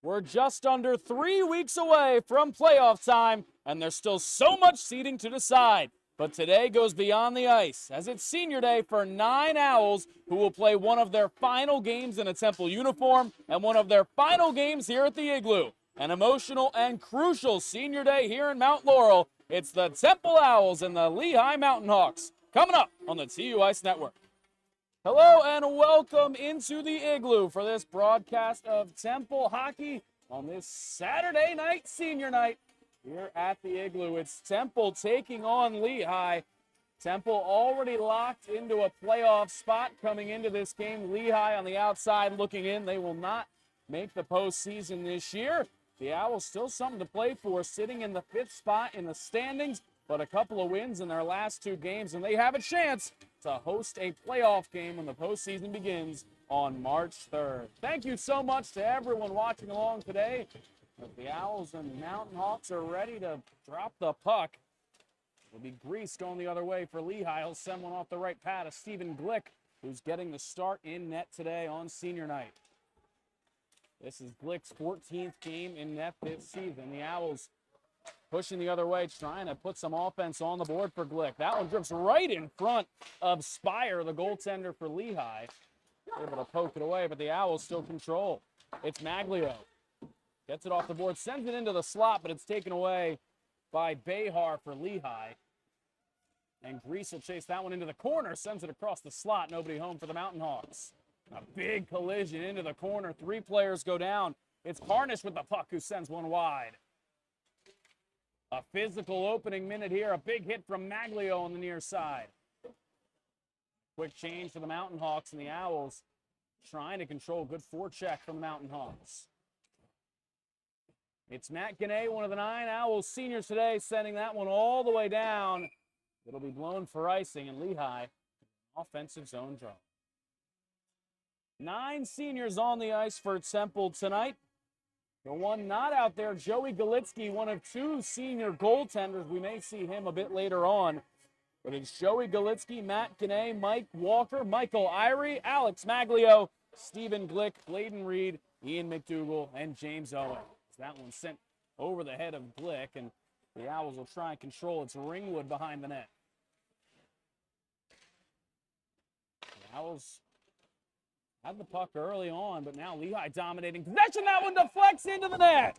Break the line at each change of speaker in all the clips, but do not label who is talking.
We're just under 3 weeks away from playoff time, and there's still so much seeding to decide. But today goes beyond the ice, as it's senior day for 9 Owls, who will play one of their final games in a Temple uniform and one of their final games here at the Igloo. An emotional and crucial senior day here in Mount Laurel. It's the Temple Owls and the Lehigh Mountain Hawks, coming up on the TU Ice Network. Hello and welcome into the Igloo for this broadcast of Temple hockey on this Saturday night, senior night, here at the Igloo. It's Temple taking on Lehigh. Temple already locked into a playoff spot coming into this game. Lehigh on the outside looking in. They will not make the postseason this year. The Owls still something to play for, sitting in the 5th spot in the standings, but a couple of wins in their last 2 games, and they have a chance to host a playoff game when the postseason begins on March 3rd. Thank you so much to everyone watching along today. The Owls and Mountain Hawks are ready to drop the puck. It'll be Grease going the other way for Lehigh. He'll send one off the right pad of Stephen Glick, who's getting the start in net today on senior night. This is Glick's 14th game in net this season. The Owls pushing the other way, trying to put some offense on the board for Glick. That one drifts right in front of Spire, the goaltender for Lehigh. Able to poke it away, but the Owls still control. It's Maglio. Gets it off the board, sends it into the slot, but it's taken away by Behar for Lehigh. And Grease will chase that one into the corner, sends it across the slot. Nobody home for the Mountain Hawks. A big collision into the corner. 3 players go down. It's Harnish with the puck who sends one wide. A physical opening minute here. A big hit from Maglio on the near side. Quick change for the Mountain Hawks, and the Owls trying to control. Good forecheck from the Mountain Hawks. It's Matt Gannett, one of the 9 Owls seniors today, sending that one all the way down. It'll be blown for icing, and Lehigh, offensive zone draw. 9 seniors on the ice for Temple tonight. The one not out there, Joey Galitsky, one of 2 senior goaltenders. We may see him a bit later on. But it's Joey Galitsky, Matt Gannett, Mike Walker, Michael Irie, Alex Maglio, Stephen Glick, Bladen Reed, Ian McDougall, and James Owen. That one sent over the head of Glick, and the Owls will try and control. It's Ringwood behind the net. The Owls had the puck early on, but now Lehigh dominating possession. That one deflects into the net.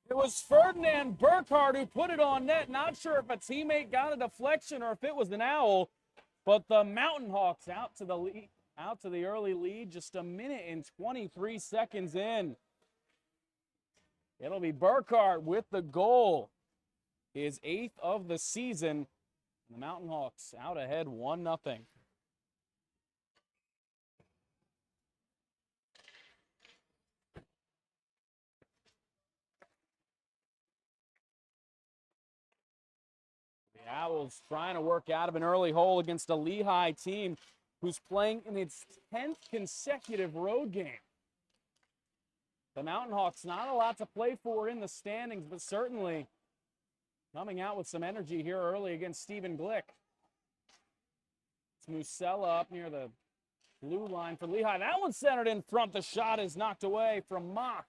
It was Ferdinand Burkhardt who put it on net. Not sure if a teammate got a deflection or if it was an Owl, but the Mountain Hawks out to the early lead, just a minute and 23 seconds in. It'll be Burkhardt with the goal, his 8th of the season. The Mountain Hawks out ahead 1-0. The Owls trying to work out of an early hole against a Lehigh team who's playing in its 10th consecutive road game. The Mountain Hawks, not a lot to play for in the standings, but certainly coming out with some energy here early against Stephen Glick. It's Musella up near the blue line for Lehigh. That one's centered in front. The shot is knocked away from Mock.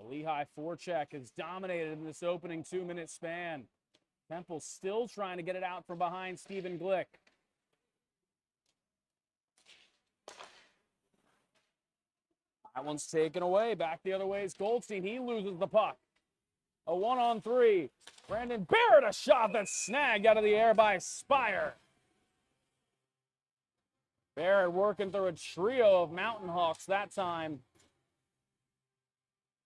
The Lehigh forecheck is dominated in this opening 2-minute span. Temple still trying to get it out from behind Stephen Glick. That one's taken away. Back the other way is Goldstein. He loses the puck. A 1-on-3. Brandon Barrett, a shot that's snagged out of the air by Spire. Barrett working through a trio of Mountain Hawks that time,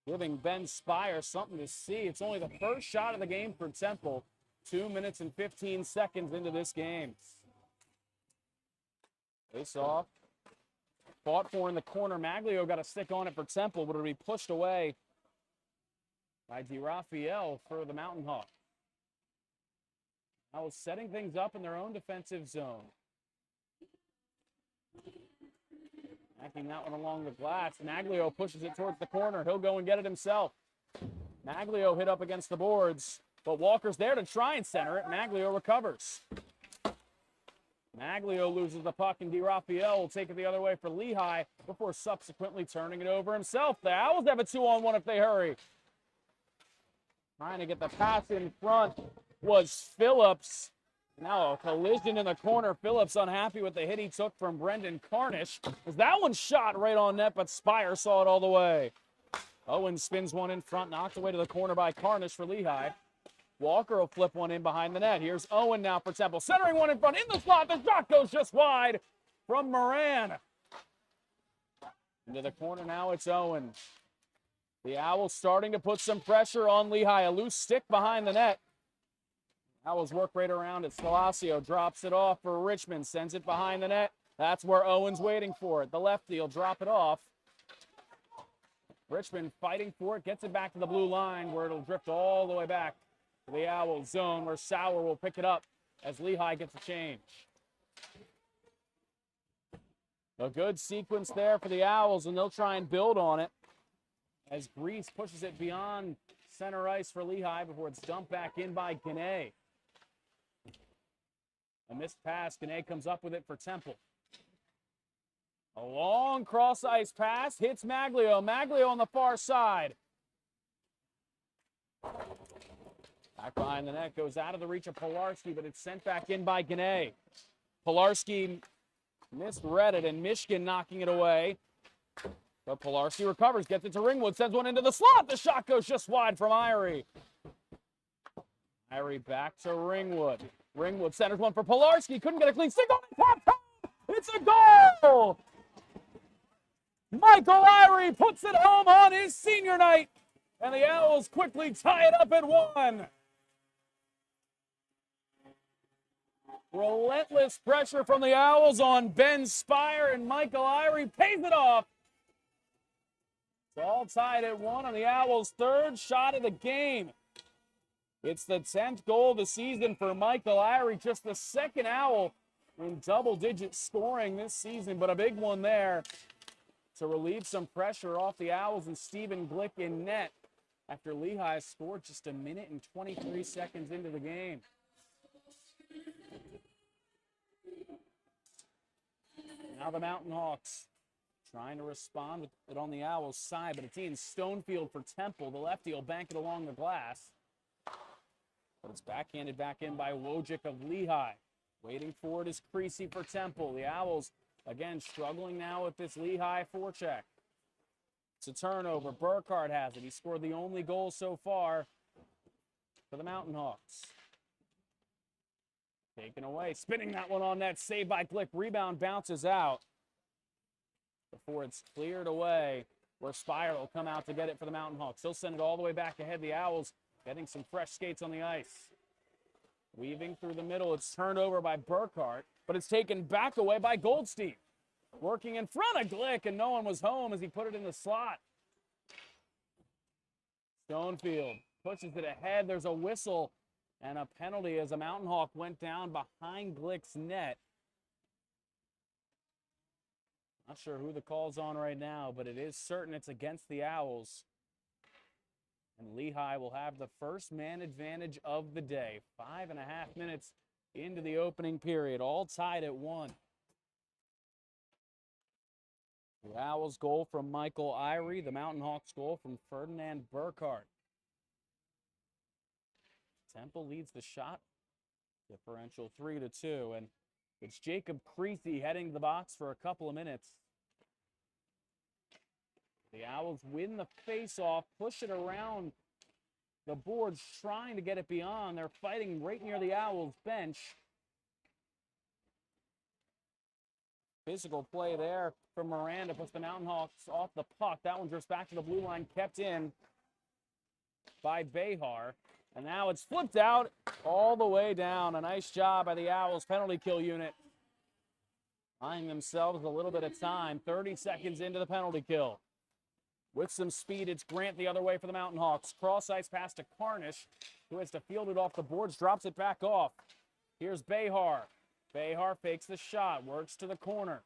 giving Ben Spire something to see. It's only the first shot of the game for Temple. 2 minutes and 15 seconds into this game. Face off. Fought for in the corner. Maglio got a stick on it for Temple, but it'll be pushed away by DeRafael for the Mountain Hawk. Now setting things up in their own defensive zone. Backing that one along the glass. Maglio pushes it towards the corner. He'll go and get it himself. Maglio hit up against the boards, but Walker's there to try and center it. Maglio recovers. Maglio loses the puck, and DiRaphael will take it the other way for Lehigh before subsequently turning it over himself. The Owls have a 2-on-1 if they hurry. Trying to get the pass in front was Phillips. Now a collision in the corner. Phillips unhappy with the hit he took from Brendan Carnish. As that one shot right on net, but Spire saw it all the way. Owen spins one in front, knocked away to the corner by Carnish for Lehigh. Walker will flip one in behind the net. Here's Owen now for Temple. Centering one in front, in the slot. The shot goes just wide from Moran. Into the corner now, it's Owen. The Owls starting to put some pressure on Lehigh. A loose stick behind the net. Owls work right around it. Scalacio drops it off for Richmond. Sends it behind the net. That's where Owen's waiting for it. The lefty will drop it off. Richmond fighting for it. Gets it back to the blue line where it'll drift all the way back to the Owls zone where Sauer will pick it up as Lehigh gets a change. A good sequence there for the Owls, and they'll try and build on it as Grease pushes it beyond center ice for Lehigh before it's dumped back in by Gannett. A missed pass. Gannett comes up with it for Temple. A long cross-ice pass. Hits Maglio. Maglio on the far side. Back behind the net. Goes out of the reach of Pilarski, but it's sent back in by Gannett. Pilarski misread it, and Michigan knocking it away. But Pilarski recovers. Gets it to Ringwood. Sends one into the slot. The shot goes just wide from Irie. Irie back to Ringwood. Ringwood centers one for Pilarski. Couldn't get a clean stick on it. Tap. It's a goal! Michael Irie puts it home on his senior night. And the Owls quickly tie it up at 1. Relentless pressure from the Owls on Ben Spire, and Michael Irie pays it off. It's all tied at 1 on the Owls' third shot of the game. It's the 10th goal of the season for Michael Irie, just the second Owl in double-digit scoring this season, but a big one there to relieve some pressure off the Owls and Stephen Glick in net after Lehigh scored just a minute and 23 seconds into the game. Now the Mountain Hawks trying to respond with it on the Owls' side, but it's Ian Stonefield for Temple. The lefty will bank it along the glass. But it's backhanded back in by Wojcik of Lehigh. Waiting for it is Creasy for Temple. The Owls, again, struggling now with this Lehigh forecheck. It's a turnover. Burkhardt has it. He scored the only goal so far for the Mountain Hawks. Taken away. Spinning that one on net. Saved by Glick. Rebound bounces out before it's cleared away where Spire will come out to get it for the Mountain Hawks. He'll send it all the way back ahead. The Owls getting some fresh skates on the ice. Weaving through the middle. It's turned over by Burkhardt, but it's taken back away by Goldstein. Working in front of Glick, and no one was home as he put it in the slot. Stonefield pushes it ahead. There's a whistle and a penalty as a Mountain Hawk went down behind Glick's net. Not sure who the call's on right now, but it is certain it's against the Owls. And Lehigh will have the first man advantage of the day. 5.5 minutes into the opening period, all tied at 1. The Owls' goal from Michael Irie, the Mountain Hawks' goal from Ferdinand Burkhardt. Temple leads the shot differential 3-2, and it's Jacob Creasy heading to the box for a couple of minutes. The Owls win the face-off, push it around the boards, trying to get it beyond. They're fighting right near the Owls' bench. Physical play there from Miranda puts the Mountain Hawks off the puck. That one drifts back to the blue line, kept in by Behar. And now it's flipped out all the way down. A nice job by the Owls penalty kill unit. Buying themselves a little bit of time. 30 seconds into the penalty kill. With some speed, it's Grant the other way for the Mountain Hawks. Cross-ice pass to Carnish, who has to field it off the boards, drops it back off. Here's Behar. Behar fakes the shot, works to the corner.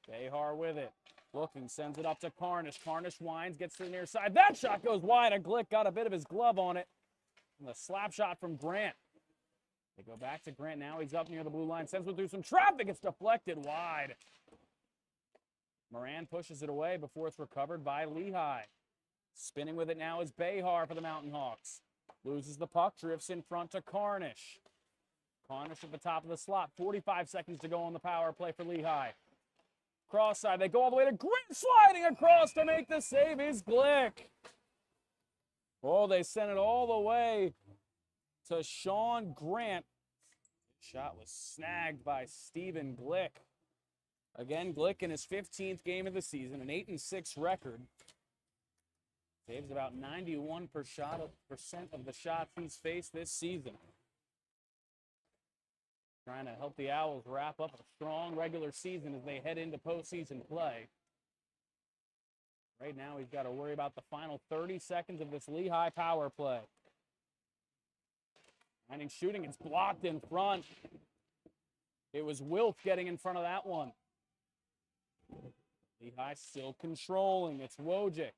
Behar with it. Looking, sends it up to Carnish. Carnish winds, gets to the near side. That shot goes wide, and Glick got a bit of his glove on it. And the slap shot from Grant. They go back to Grant. Now he's up near the blue line. Sends one through some traffic. It's deflected wide. Moran pushes it away before it's recovered by Lehigh. Spinning with it now is Behar for the Mountain Hawks. Loses the puck, drifts in front to Carnish. Carnish at the top of the slot. 45 seconds to go on the power play for Lehigh. Cross side, they go all the way to Grant, sliding across to make the save is Glick. Oh, they sent it all the way to Sean Grant. Shot was snagged by Stephen Glick. Again, Glick in his 15th game of the season, an 8-6 record. Saves about 91% of the shots he's faced this season. Trying to help the Owls wrap up a strong regular season as they head into postseason play. Right now, he's got to worry about the final 30 seconds of this Lehigh power play. Finding shooting, it's blocked in front. It was Wilf getting in front of that one. Lehigh still controlling. It's Wojcik.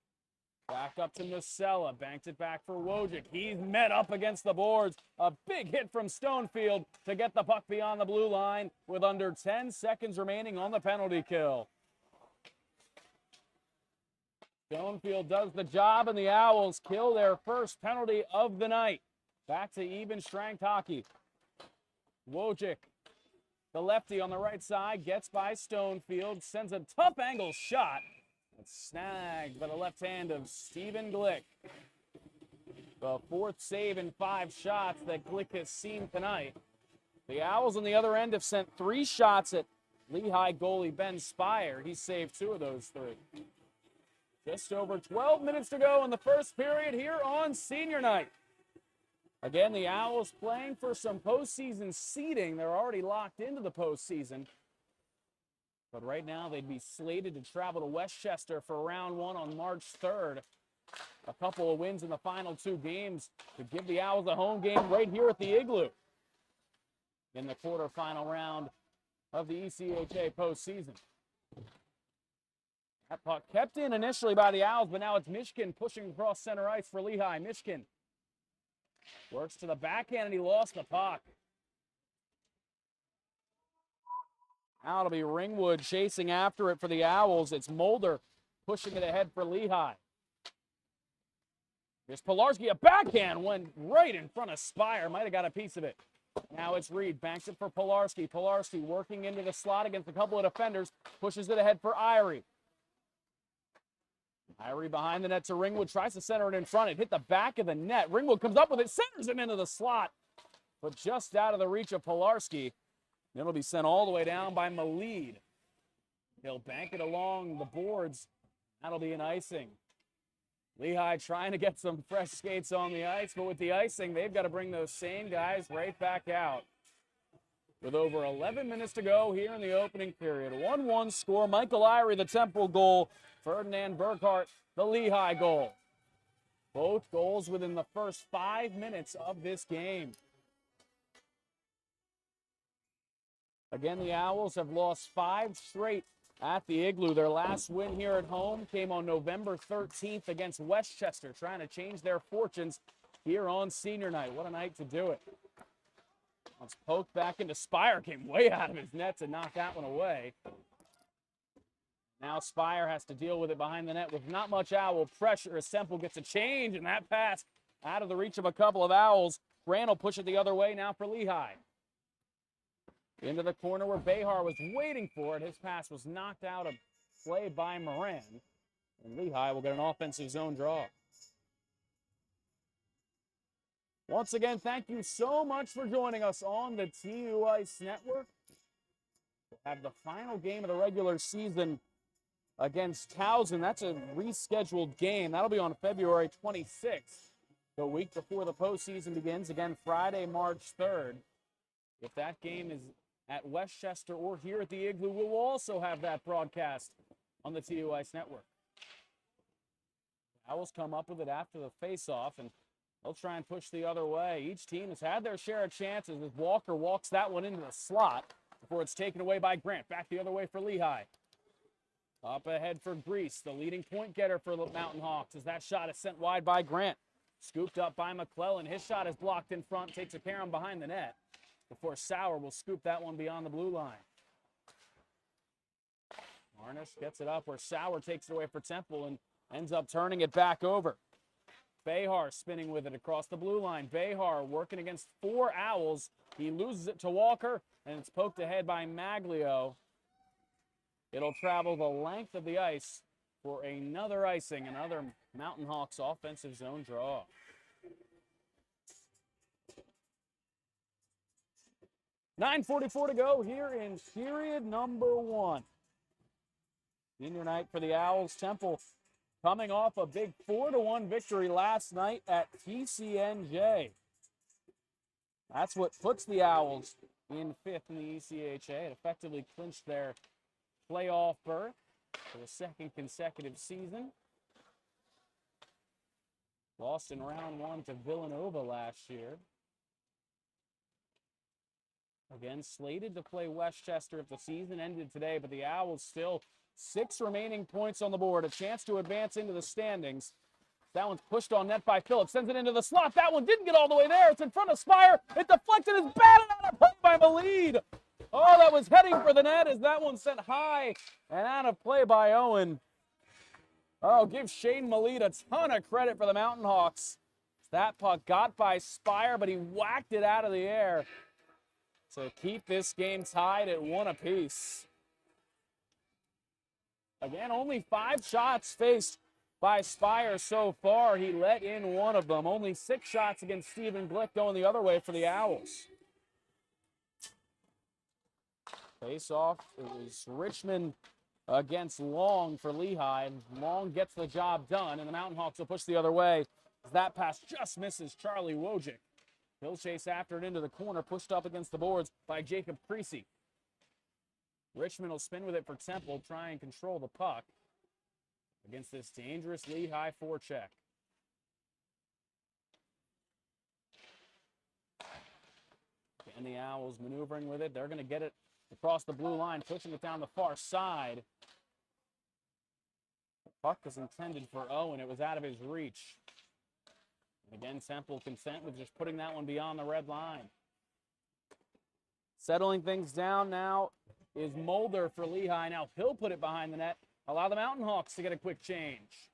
Back up to Nocella. Banked it back for Wojcik. He's met up against the boards. A big hit from Stonefield to get the puck beyond the blue line with under 10 seconds remaining on the penalty kill. Stonefield does the job, and the Owls kill their first penalty of the night. Back to even strength hockey. Wojcik, the lefty on the right side, gets by Stonefield, sends a tough angle shot. It's snagged by the left hand of Stephen Glick. The fourth save in 5 shots that Glick has seen tonight. The Owls on the other end have sent 3 shots at Lehigh goalie Ben Spire. He saved 2 of those 3. Just over 12 minutes to go in the first period here on senior night. Again, the Owls playing for some postseason seeding. They're already locked into the postseason. But right now, they'd be slated to travel to Westchester for round 1 on March 3rd. A couple of wins in the final 2 games to give the Owls a home game right here at the Igloo in the quarterfinal round of the ECHA postseason. That puck kept in initially by the Owls, but now it's Mishkin pushing across center ice for Lehigh. Mishkin works to the backhand, and he lost the puck. Now it'll be Ringwood chasing after it for the Owls. It's Mulder pushing it ahead for Lehigh. Here's Pilarski, a backhand, went right in front of Spire. Might have got a piece of it. Now it's Reed, banks it for Pilarski. Pilarski working into the slot against a couple of defenders, pushes it ahead for Irie. Irie behind the net to Ringwood, tries to center it in front. It hit the back of the net. Ringwood comes up with it, centers it into the slot, but just out of the reach of Pilarski. It'll be sent all the way down by Malid. He'll bank it along the boards. That'll be an icing. Lehigh trying to get some fresh skates on the ice, but with the icing, they've got to bring those same guys right back out. With over 11 minutes to go here in the opening period. 1-1 score. Michael Irie, the Temple goal. Ferdinand Burkhart, the Lehigh goal. Both goals within the first 5 minutes of this game. Again, the Owls have lost 5 straight at the Igloo. Their last win here at home came on November 13th against Westchester, trying to change their fortunes here on senior night. What a night to do it. Once poked back into Spire, came way out of his net to knock that one away. Now Spire has to deal with it behind the net with not much Owl pressure as Semple gets a change, and that pass out of the reach of a couple of Owls. Grant will push it the other way now for Lehigh. Into the corner where Behar was waiting for it. His pass was knocked out of play by Moran. And Lehigh will get an offensive zone draw. Once again, thank you so much for joining us on the TU Ice Network. We'll have the final game of the regular season against Towson. That's a rescheduled game. That'll be on February 26th, the week before the postseason begins. Again, Friday, March 3rd. If that game is at Westchester or here at the Igloo, we'll also have that broadcast on the TU Ice Network. Owls come up with it after the face-off, and they'll try and push the other way. Each team has had their share of chances as Walker walks that one into the slot before it's taken away by Grant. Back the other way for Lehigh. Up ahead for Grease, the leading point getter for the Mountain Hawks, as that shot is sent wide by Grant. Scooped up by McClellan. His shot is blocked in front, takes a carom behind the net. before Sauer will scoop that one beyond the blue line. Harnish gets it up where Sauer takes it away for Temple and ends up turning it back over. Behar spinning with it across the blue line. Behar working against 4 Owls. He loses it to Walker, and it's poked ahead by Maglio. It'll travel the length of the ice for another icing, another Mountain Hawks offensive zone draw. $9:44 to go here in period number 1. Senior night for the Owls. Temple coming off a big 4-1 victory last night at TCNJ. That's what puts the Owls in 5th in the ACHA. It effectively clinched their playoff berth for the 2nd consecutive season. Lost in round 1 to Villanova last year. Again, slated to play Westchester if the season ended today, but the Owls still 6 remaining points on the board. A chance to advance into the standings. That one's pushed on net by Phillips. Sends it into the slot. That one didn't get all the way there. It's in front of Spire. It deflected. It's batted out of play by Malid. Oh, that was heading for the net as that one sent high and out of play by Owen. Oh, give Shane Malid a ton of credit for the Mountain Hawks. That puck got by Spire, but he whacked it out of the air to keep this game tied at 1 apiece. Again, only 5 shots faced by Spire so far. He let in 1 of them. Only 6 shots against Stephen Glick going the other way for the Owls. Face off, it was Richmond against Long for Lehigh. Long gets the job done, and the Mountain Hawks will push the other way as that pass just misses Charlie Wojcik. He'll chase after it into the corner, pushed up against the boards by Jacob Creasy. Richmond will spin with it for Temple, try and control the puck against this dangerous Lehigh forecheck. And the Owls maneuvering with it. They're going to get it across the blue line, pushing it down the far side. The puck was intended for Owen. It was out of his reach. And again, Temple content with just putting that one beyond the red line. Settling things down now is Mulder for Lehigh. Now he'll put it behind the net, allow the Mountain Hawks to get a quick change.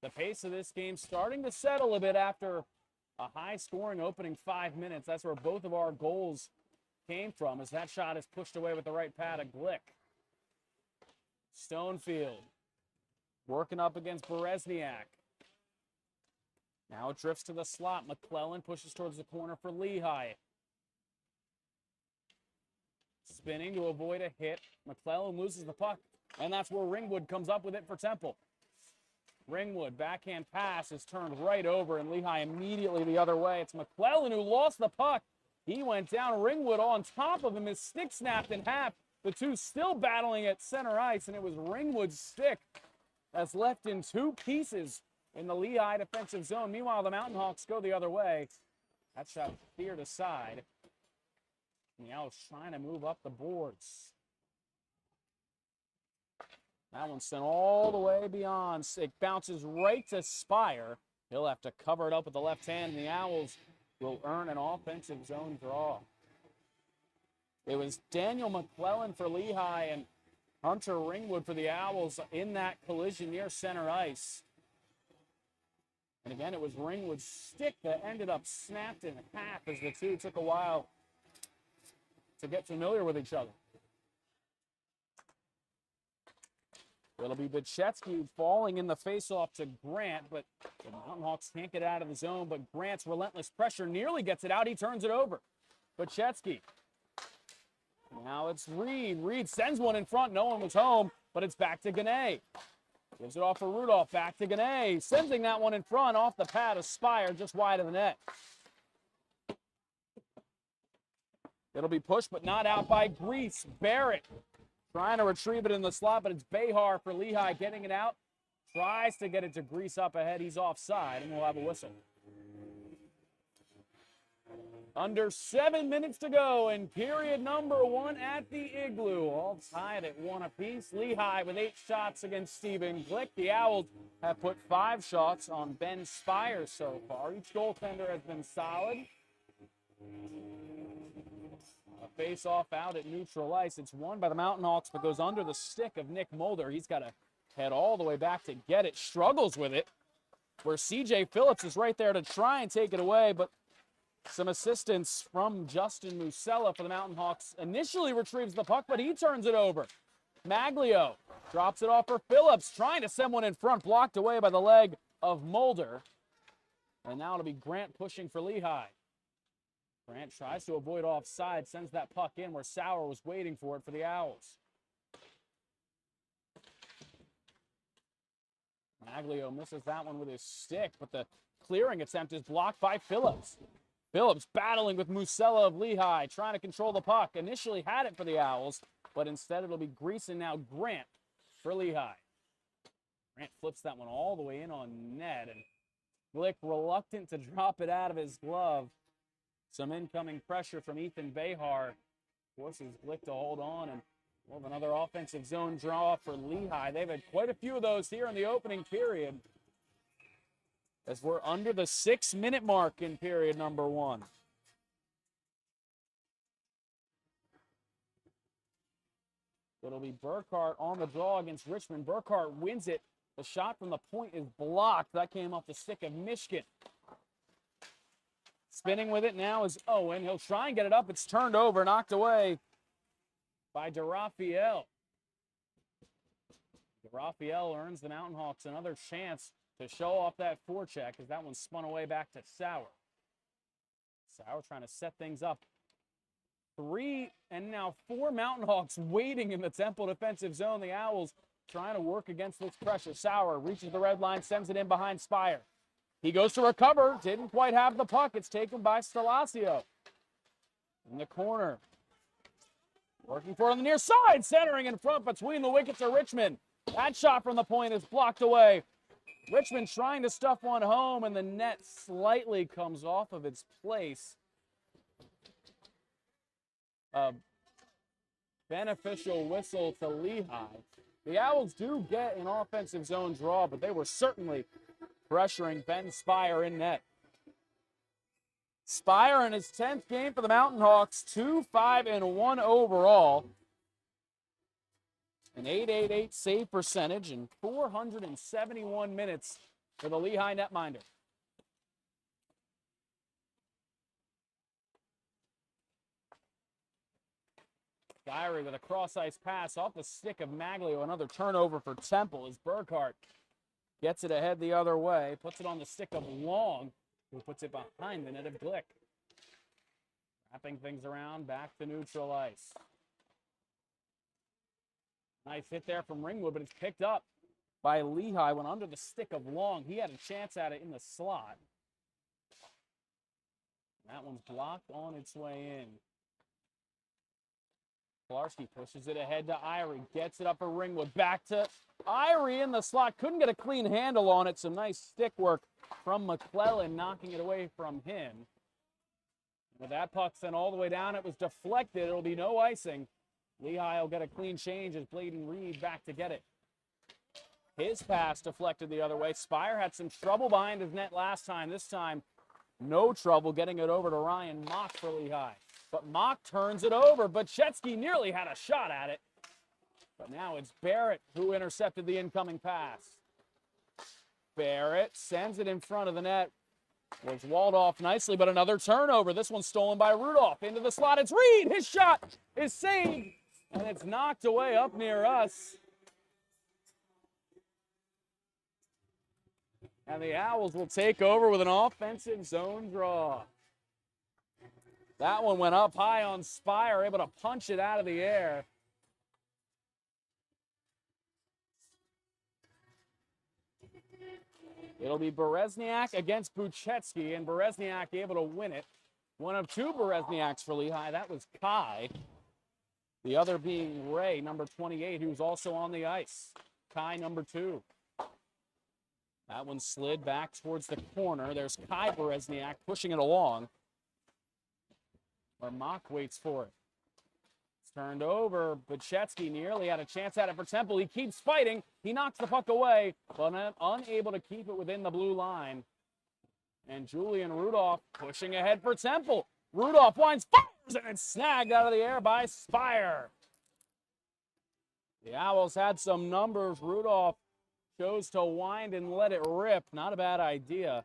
The pace of this game starting to settle a bit after a high-scoring opening 5 minutes. That's where both of our goals came from, as that shot is pushed away with the right pad of Glick. Stonefield working up against Berezniak. Now it drifts to the slot. McClellan pushes towards the corner for Lehigh. Spinning to avoid a hit. McClellan loses the puck, and that's where Ringwood comes up with it for Temple. Ringwood, backhand pass is turned right over, and Lehigh immediately the other way. It's McClellan who lost the puck. He went down. Ringwood on top of him. His stick snapped in half. The two still battling at center ice, and it was Ringwood's stick that's left in 2 pieces in the Lehigh defensive zone. Meanwhile, the Mountain Hawks go the other way. That shot cleared aside. And the Owls trying to move up the boards. That one sent all the way beyond. It bounces right to Spire. He'll have to cover it up with the left hand, and the Owls will earn an offensive zone draw. It was Daniel McClellan for Lehigh and Hunter Ringwood for the Owls in that collision near center ice. And again, it was Ringwood's stick that ended up snapped in half as the two took a while to get familiar with each other. It'll be Bachetsky falling in the faceoff to Grant, but the Mountain Hawks can't get out of the zone, but Grant's relentless pressure nearly gets it out. He turns it over. Bachetsky. Now it's Reed. Reed sends one in front. No one was home, but it's back to Gannett. Gives it off for Rudolph. Back to Gannett. Sending that one in front off the pad of Spire, just wide of the net. It'll be pushed, but not out by Grease. Barrett trying to retrieve it in the slot, but it's Behar for Lehigh getting it out. Tries to get it to Grease up ahead. He's offside, and we'll have a whistle. Under 7 minutes to go in period number 1 at the Igloo. All tied at 1 apiece. Lehigh with 8 shots against Stephen Glick. The Owls have put 5 shots on Ben Spire so far. Each goaltender has been solid. face-off out at neutral ice. It's won by the Mountain Hawks, but goes under the stick of Nick Mulder. He's got to head all the way back to get it. Struggles with it, where C.J. Phillips is right there to try and take it away, but some assistance from Justin Musella for the Mountain Hawks. Initially retrieves the puck, but he turns it over. Maglio drops it off for Phillips, trying to send one in front, blocked away by the leg of Mulder. And now it'll be Grant pushing for Lehigh. Grant tries to avoid offside, sends that puck in where Sauer was waiting for it for the Owls. Maglio misses that one with his stick, but the clearing attempt is blocked by Phillips. Phillips battling with Musella of Lehigh, trying to control the puck. Initially had it for the Owls, but instead it'll be Greason, now Grant for Lehigh. Grant flips that one all the way in on net, and Glick reluctant to drop it out of his glove. Some incoming pressure from Ethan Behar forces Glick to hold on, and we'll have another offensive zone draw for Lehigh. They've had quite a few of those here in the opening period, as we're under the 6-minute mark in period number 1. It'll be Burkhart on the draw against Richmond. Burkhart wins it. The shot from the point is blocked. That came off the stick of Mishkin. Spinning with it now is Owen. He'll try and get it up. It's turned over, knocked away by DeRafael. DeRafael earns the Mountain Hawks another chance to show off that forecheck, as that one spun away back to Sauer. Sauer trying to set things up. 3 and now 4 Mountain Hawks waiting in the Temple defensive zone. The Owls trying to work against this pressure. Sauer reaches the red line, sends it in behind Spire. He goes to recover, didn't quite have the puck. It's taken by Stelasio. In the corner. Working for it on the near side, centering in front between the wickets of Richmond. That shot from the point is blocked away. Richmond trying to stuff one home, and the net slightly comes off of its place. A beneficial whistle to Lehigh. The Owls do get an offensive zone draw, but they were certainly pressuring Ben Spire in net. Spire in his 10th game for the Mountain Hawks, 2-5-1 overall. An .888 save percentage and 471 minutes for the Lehigh netminder. Diary with a cross-ice pass off the stick of Maglio. Another turnover for Temple as Burkhart gets it ahead the other way. Puts it on the stick of Long, who puts it behind the net of Glick. Wrapping things around, back to neutral ice. Nice hit there from Ringwood, but it's picked up by Lehigh. Went under the stick of Long. He had a chance at it in the slot. That one's blocked on its way in. Kolarski pushes it ahead to Irie. Gets it up for Ringwood. Back to Irie in the slot. Couldn't get a clean handle on it. Some nice stick work from McClellan, knocking it away from him. With that puck sent all the way down, it was deflected. It'll be no icing. Lehigh will get a clean change as Bladen Reed back to get it. His pass deflected the other way. Spire had some trouble behind his net last time. This time, no trouble getting it over to Ryan Mock for Lehigh. But Mock turns it over. Bachetsky nearly had a shot at it. But now it's Barrett who intercepted the incoming pass. Barrett sends it in front of the net. Was walled off nicely, but another turnover. This one's stolen by Rudolph. Into the slot. It's Reed. His shot is saved. And it's knocked away up near us. And the Owls will take over with an offensive zone draw. That one went up high on Spire, able to punch it out of the air. It'll be Berezniak against Buchetsky, and Berezniak able to win it. One of 2 Berezniaks for Lehigh. That was Kai. The other being Ray, number 28, who's also on the ice. Kai, number 2. That one slid back towards the corner. There's Kai Berezniak pushing it along. Where Mock waits for it. It's turned over. Buchetsky nearly had a chance at it for Temple. He keeps fighting. He knocks the puck away, but unable to keep it within the blue line. And Julian Rudolph pushing ahead for Temple. Rudolph winds, fires and it's snagged out of the air by Spire. The Owls had some numbers. Rudolph chose to wind and let it rip. Not a bad idea.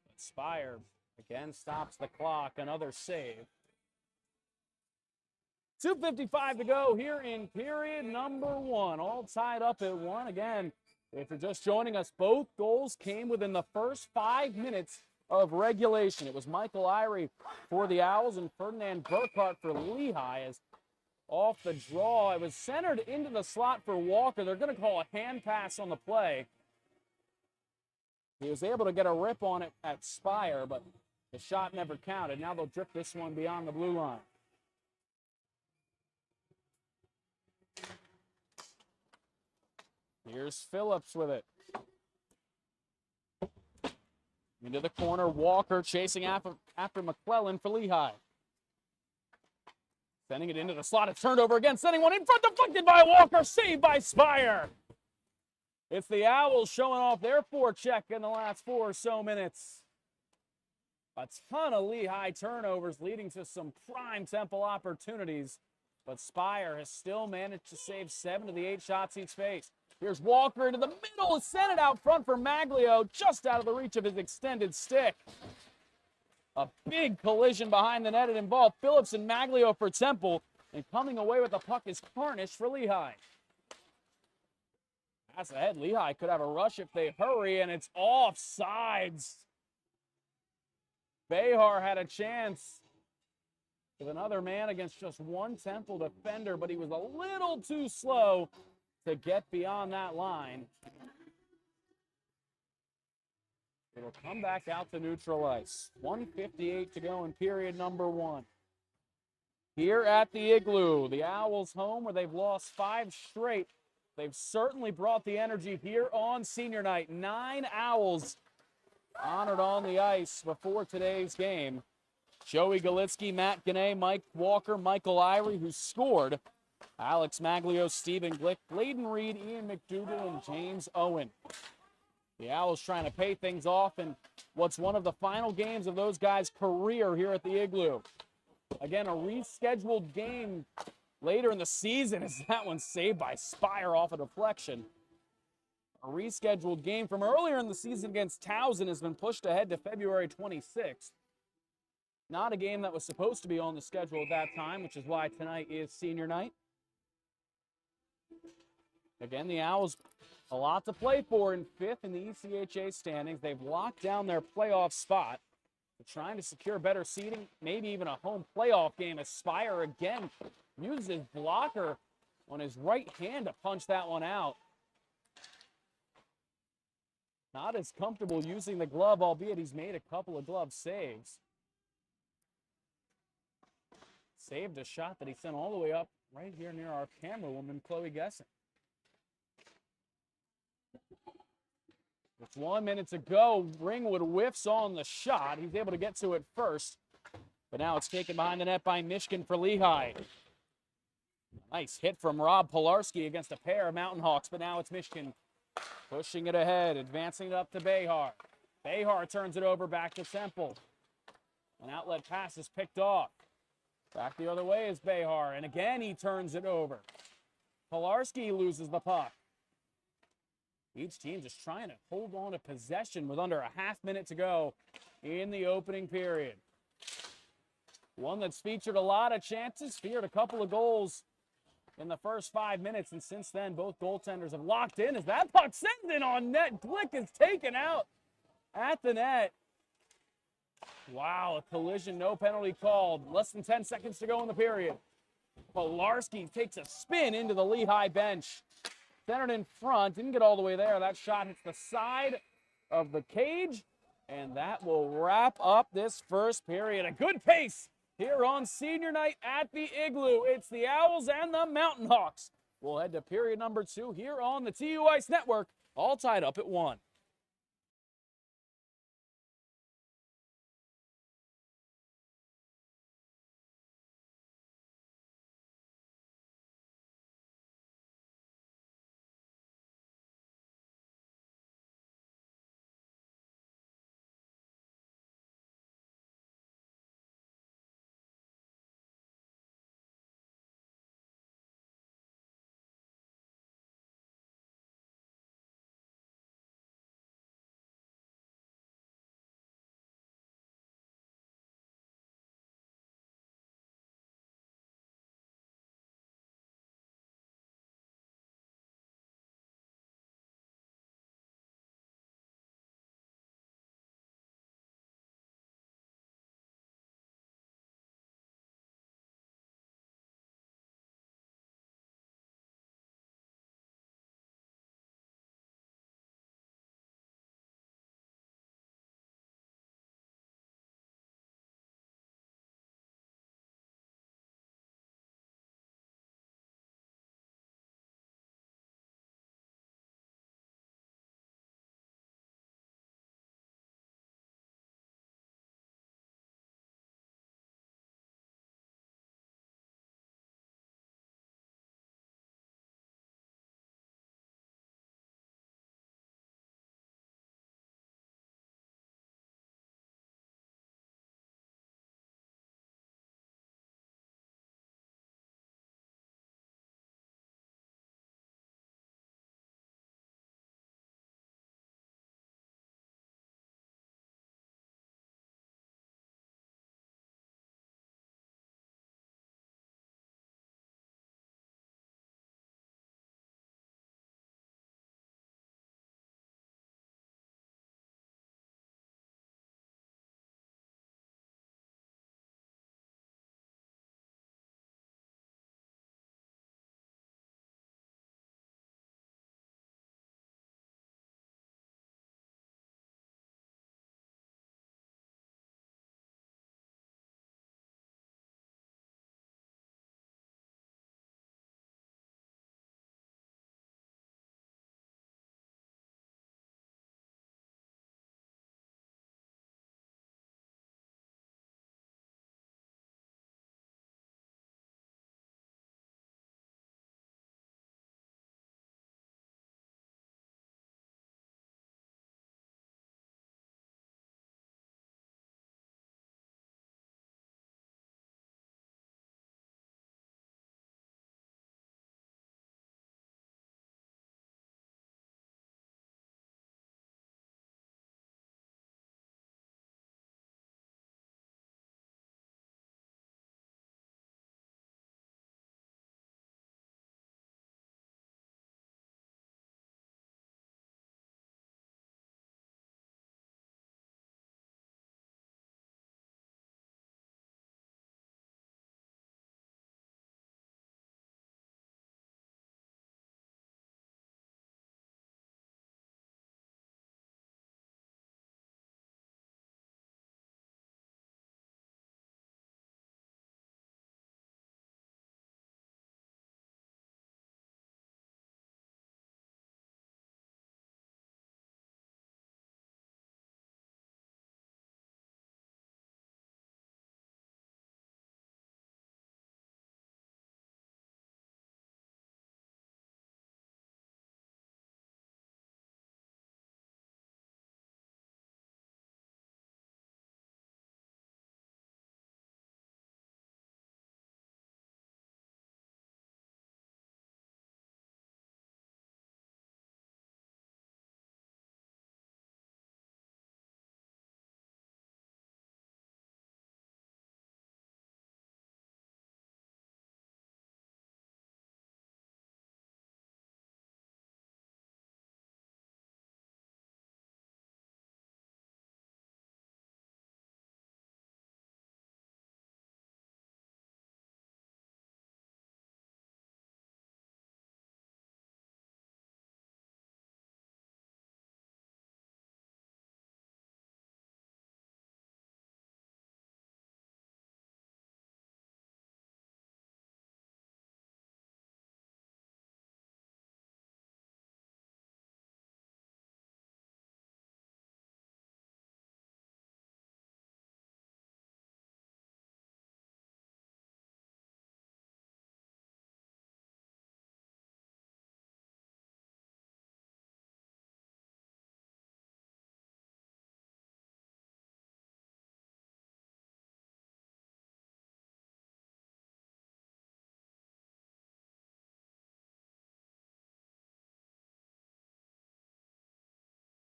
But Spire again stops the clock. Another save. 2:55 to go here in period number 1. All tied up at 1. Again, if you're just joining us, both goals came within the first 5 minutes of regulation. It was Michael Irie for the Owls and Ferdinand Burkhart for Lehigh. As off the draw, it was centered into the slot for Walker. They're going to call a hand pass on the play. He was able to get a rip on it at Spire, but the shot never counted. Now they'll drip this one beyond the blue line. Here's Phillips with it. Into the corner, Walker chasing after McClellan for Lehigh. Sending it into the slot. It's turned over again. Sending one in front, deflected by Walker. Saved by Spire. It's the Owls showing off their forecheck in the last 4 or so minutes. A ton of Lehigh turnovers leading to some prime Temple opportunities. But Spire has still managed to save 7 of the 8 shots he's faced. Here's Walker into the middle, sent it out front for Maglio, just out of the reach of his extended stick. A big collision behind the net. It involved Phillips and Maglio for Temple, and coming away with the puck is Carnish for Lehigh. Pass ahead, Lehigh could have a rush if they hurry, and it's offsides. Behar had a chance with another man against just one Temple defender, but he was a little too slow to get beyond that line. It'll come back out to neutral ice. 1:58 to go in period number 1. Here at the Igloo, the Owls home where they've lost 5 straight. They've certainly brought the energy here on senior night. 9 Owls honored on the ice before today's game. Joey Galitsky, Matt Gannett, Mike Walker, Michael Irie, who scored. Alex Maglio, Stephen Glick, Bladen Reed, Ian McDougall, and James Owen. The Owls trying to pay things off in what's one of the final games of those guys' career here at the Igloo. Again, a rescheduled game later in the season as that one saved by Spire off a deflection. A rescheduled game from earlier in the season against Towson has been pushed ahead to February 26th. Not a game that was supposed to be on the schedule at that time, which is why tonight is senior night. Again, the Owls, a lot to play for in 5th in the ECHA standings. They've locked down their playoff spot. They're trying to secure better seeding, maybe even a home playoff game. As Spire again uses his blocker on his right hand to punch that one out. Not as comfortable using the glove, albeit he's made a couple of glove saves. Saved a shot that he sent all the way up right here near our camera woman, Chloe Gesson. With 1 minute to go, Ringwood whiffs on the shot. He's able to get to it first, but now it's taken behind the net by Mishkin for Lehigh. Nice hit from Rob Pilarski against a pair of Mountain Hawks, but now it's Mishkin pushing it ahead, advancing it up to Behar. Behar turns it over back to Temple. An outlet pass is picked off. Back the other way is Behar, and again he turns it over. Pilarski loses the puck. Each team just trying to hold on to possession with under a half minute to go in the opening period. One that's featured a lot of chances, feared a couple of goals in the first 5 minutes, and since then both goaltenders have locked in as that puck sends in on net. Glick is taken out at the net. Wow, a collision, no penalty called. Less than 10 seconds to go in the period. Pilarski takes a spin into the Lehigh bench. Centered in front, didn't get all the way there. That shot hits the side of the cage, and that will wrap up this first period. A good pace here on senior night at the Igloo. It's the Owls and the Mountain Hawks. We'll head to period number 2 here on the TU Ice Network, all tied up at 1.